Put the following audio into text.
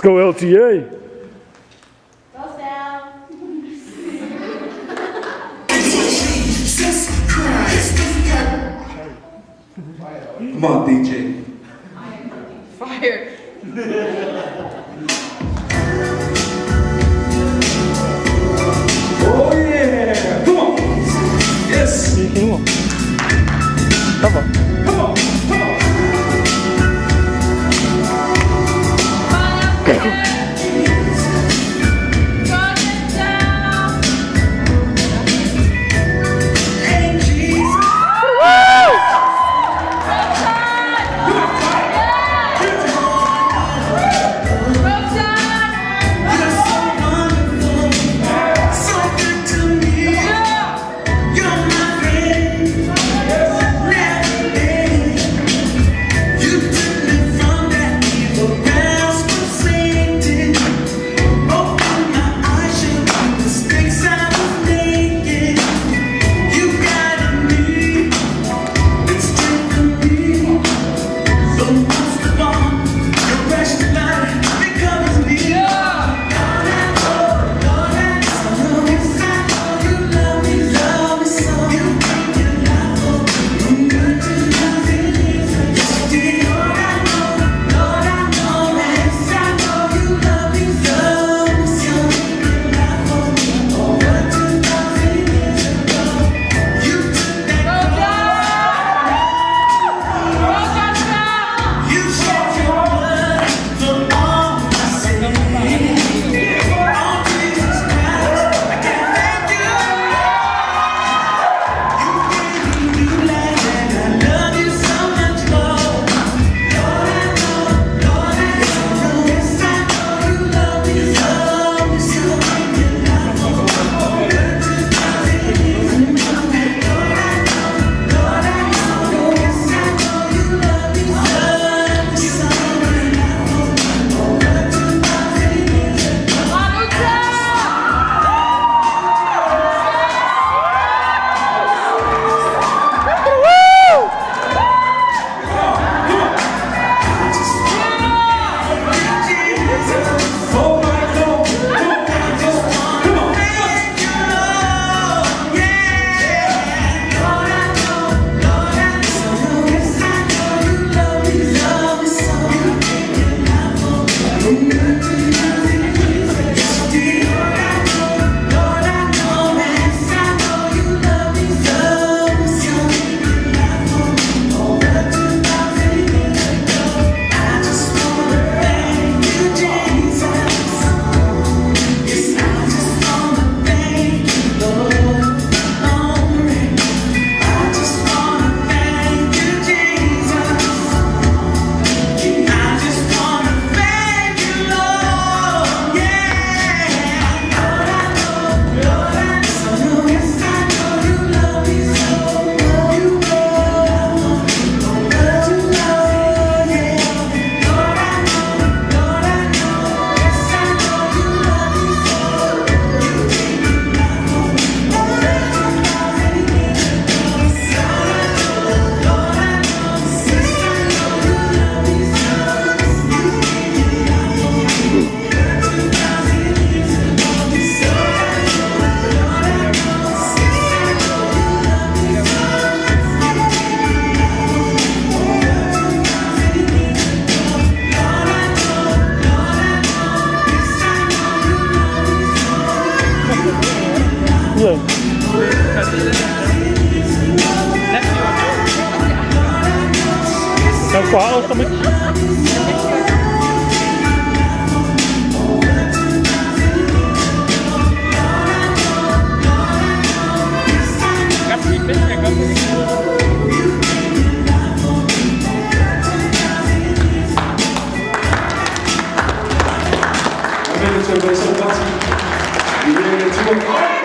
go LTA. Go down. Jesus Christ. Come on, DJ. Fire. Oh yeah. Come on. Yes. Come on. Come on. Come on. Come on. Hey, Jesus. You're so wonderful, so good to me. You're my friend, never been. You took me from that evil grasp of Satan. Open my eyes, showed me the mistakes I was making. You guided me, and strengthened me. So most of all, your precious blood covers me. Lord, I know, Lord, I know, yes, I know you love me so. You gave your life for me, from good to nothing. Yes, you did. Lord, I know, yes, I know you love me so. You gave your life for me, over 2,000 years ago. You took that you shed your blood for all my sin. Oh, Jesus Christ, I can't thank you. You gave me new life and I love you so much more. Lord, I know, yes, I know you love me so. You gave your life for me over 2,000 years ago. Lord, I know, yes, I know you love me so. You gave your life for me over 2,000 years ago. Oh my Lord, I just wanna thank you, Lord, yeah. Lord, I know, yes, I know you love me so. You gave your life for me, from good to nothing. Yes, you did. Lord, I know, yes, I know you love me so. You gave your life for me, over 2,000 years ago. I just wanna thank you, Jesus. Yes, I just wanna thank you, Lord. I just wanna thank you, Jesus. I just wanna thank you, Lord. Yeah. Lord, I know, yes, I know you love me so. You gave over 2,000 years. Lord, I know, yes, I know you love me so. You gave your life for me over 2,000 years ago. Lord, I know, yes, I know you love me so. You gave your life for me over 2,000 years ago. Lord, I know, yes, I know you love me so. You gave your life for me over 2,000 years ago. Lord, I know, yes, I know you love me so. Yeah. Đằng quá ơi, tao mới Cắt đi biết này không? Amen. Everybody say, "Blessing." You ready to